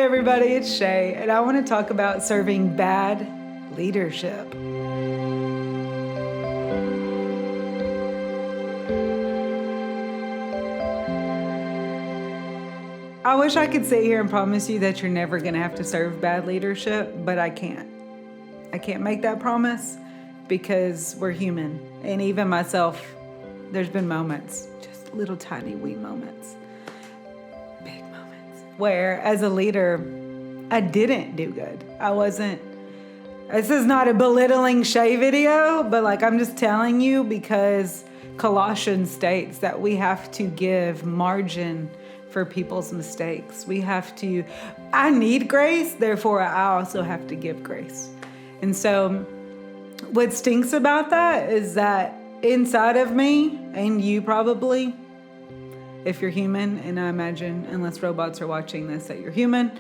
everybody, it's Shay, and I want to talk about serving bad leadership. I wish I could sit here and promise you that you're never going to have to serve bad leadership, but I can't. I can't make that promise because we're human. And even myself, there's been moments, just little tiny wee moments, big moments, where as a leader, I didn't do good. This is not a belittling Shay video, but I'm just telling you because Colossians states that we have to give margin for people's mistakes. I need grace, therefore I also have to give grace. And so what stinks about that is that inside of me, and you probably, if you're human, and I imagine unless robots are watching this that you're human,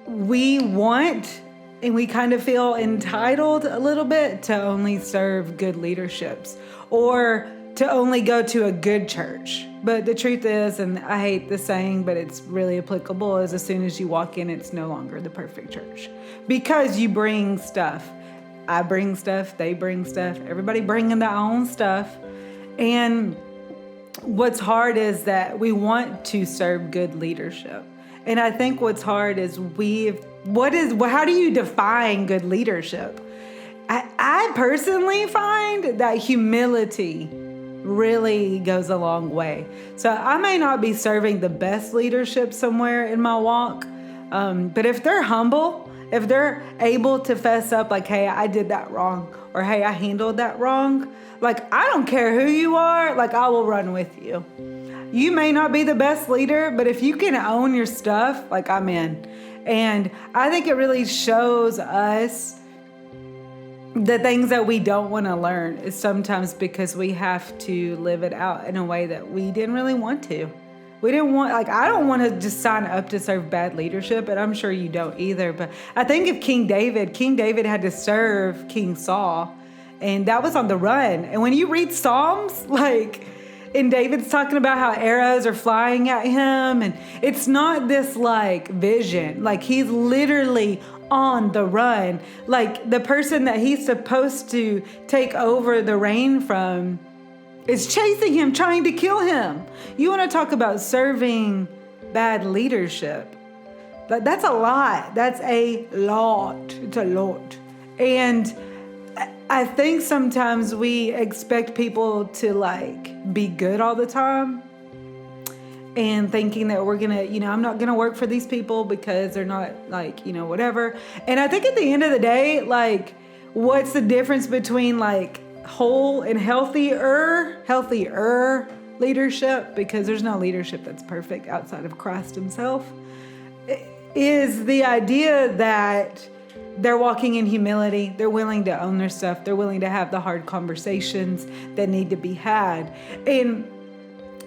we want and we kind of feel entitled a little bit to only serve good leaderships or to only go to a good church. But the truth is, and I hate the saying, but it's really applicable, is as soon as you walk in, it's no longer the perfect church. Because you bring stuff. I bring stuff, they bring stuff, everybody bringing their own stuff. And what's hard is that we want to serve good leadership. And I think what's hard is how do you define good leadership? I personally find that humility really goes a long way. So I may not be serving the best leadership somewhere in my walk, but if they're humble, if they're able to fess up hey, I did that wrong, or hey, I handled that wrong, I don't care who you are, I will run with you. You may not be the best leader, but if you can own your stuff, I'm in. And I think it really shows us the things that we don't want to learn is sometimes because we have to live it out in a way that we didn't really want to. We didn't want, I don't want to just sign up to serve bad leadership, and I'm sure you don't either. But I think of King David had to serve King Saul, and that was on the run. And when you read Psalms, and David's talking about how arrows are flying at him, and it's not this vision. He's literally on the run. The person that he's supposed to take over the reign from is chasing him, trying to kill him. You want to talk about serving bad leadership. That's a lot. That's a lot. It's a lot. And I think sometimes we expect people to be good all the time and thinking that we're going to, I'm not going to work for these people because they're not whatever. And I think at the end of the day, what's the difference between whole and healthier leadership, because there's no leadership that's perfect outside of Christ himself, is the idea that they're walking in humility. They're willing to own their stuff. They're willing to have the hard conversations that need to be had. And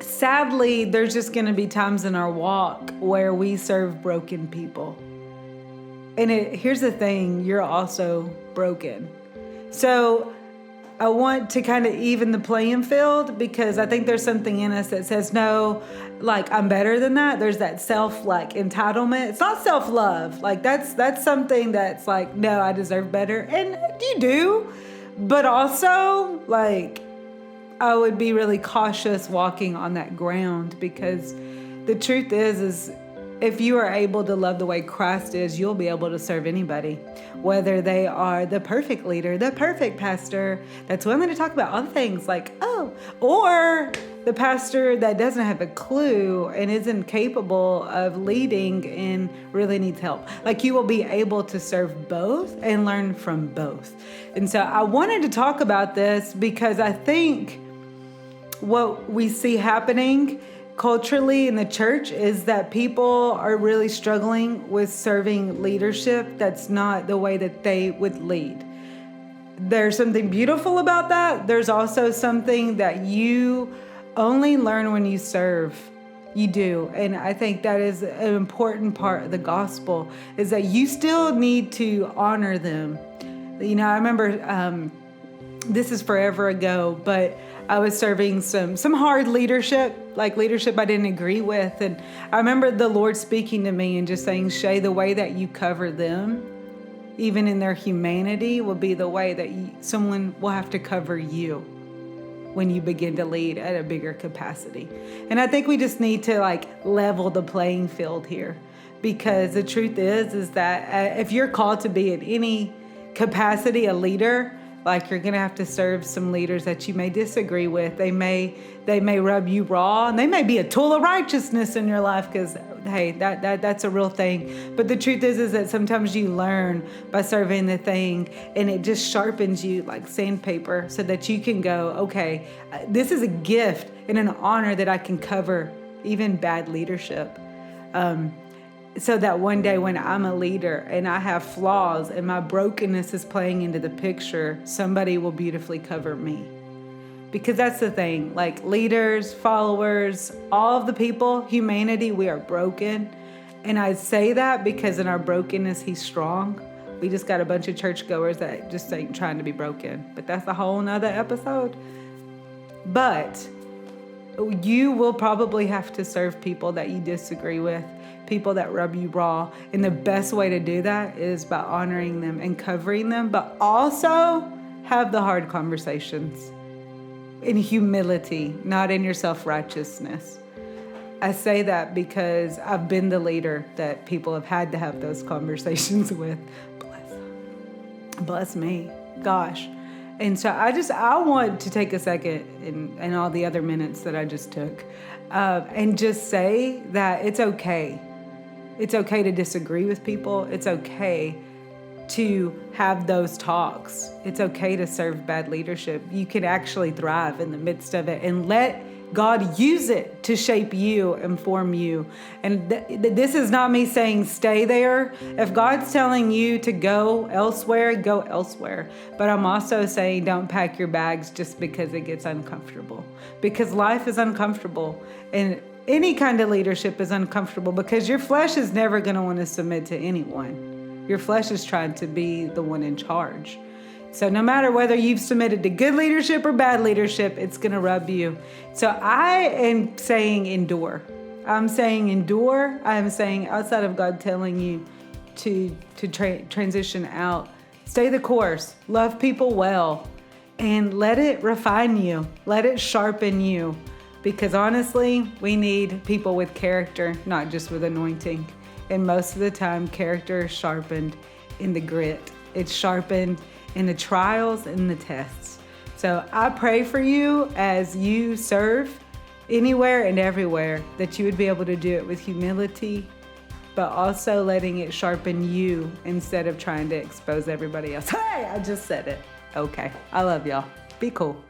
sadly, there's just going to be times in our walk where we serve broken people. And here's the thing, you're also broken. So I want to kind of even the playing field, because I think there's something in us that says, no, I'm better than that. There's that self entitlement. It's not self-love. That's something that's no, I deserve better. And you do. But also I would be really cautious walking on that ground, because the truth is if you are able to love the way Christ is, you'll be able to serve anybody, whether they are the perfect leader, the perfect pastor that's willing to talk about all the things or the pastor that doesn't have a clue and isn't capable of leading and really needs help. You will be able to serve both and learn from both. And so I wanted to talk about this because I think what we see happening culturally in the church is that people are really struggling with serving leadership that's not the way that they would lead. There's something beautiful about that. There's also something that you only learn when you serve. You do. And I think that is an important part of the gospel, is that you still need to honor them. I remember, this is forever ago, but I was serving some hard leadership, like leadership I didn't agree with. And I remember the Lord speaking to me and just saying, Shay, the way that you cover them, even in their humanity, will be the way that someone will have to cover you when you begin to lead at a bigger capacity. And I think we just need to level the playing field here, because the truth is that if you're called to be in any capacity a leader, you're going to have to serve some leaders that you may disagree with. They may rub you raw, and they may be a tool of righteousness in your life, because hey, that's a real thing. But the truth is that sometimes you learn by serving the thing, and it just sharpens you like sandpaper, so that you can go, okay, this is a gift and an honor that I can cover even bad leadership. So that one day when I'm a leader and I have flaws and my brokenness is playing into the picture, somebody will beautifully cover me. Because that's the thing, leaders, followers, all of the people, humanity, we are broken. And I say that because in our brokenness, He's strong. We just got a bunch of churchgoers that just ain't trying to be broken. But that's a whole nother episode. But you will probably have to serve people that you disagree with, people that rub you raw. And the best way to do that is by honoring them and covering them, but also have the hard conversations in humility, not in your self-righteousness. I say that because I've been the leader that people have had to have those conversations with. Bless me. Gosh. And so I want to take a second in all the other minutes that I just took and just say that it's okay. It's okay to disagree with people. It's okay to have those talks. It's okay to serve bad leadership. You can actually thrive in the midst of it and let God use it to shape you and form you. And this is not me saying stay there. If God's telling you to go elsewhere, go elsewhere. But I'm also saying don't pack your bags just because it gets uncomfortable. Because life is uncomfortable. And any kind of leadership is uncomfortable because your flesh is never going to want to submit to anyone. Your flesh is trying to be the one in charge. So no matter whether you've submitted to good leadership or bad leadership, it's going to rub you. So I am saying endure. I'm saying endure. I am saying outside of God telling you to transition out, stay the course, love people well, and let it refine you. Let it sharpen you. Because honestly, we need people with character, not just with anointing. And most of the time, character is sharpened in the grit. It's sharpened in the trials and the tests. So I pray for you as you serve anywhere and everywhere that you would be able to do it with humility, but also letting it sharpen you instead of trying to expose everybody else. Hey, I just said it. Okay. I love y'all. Be cool.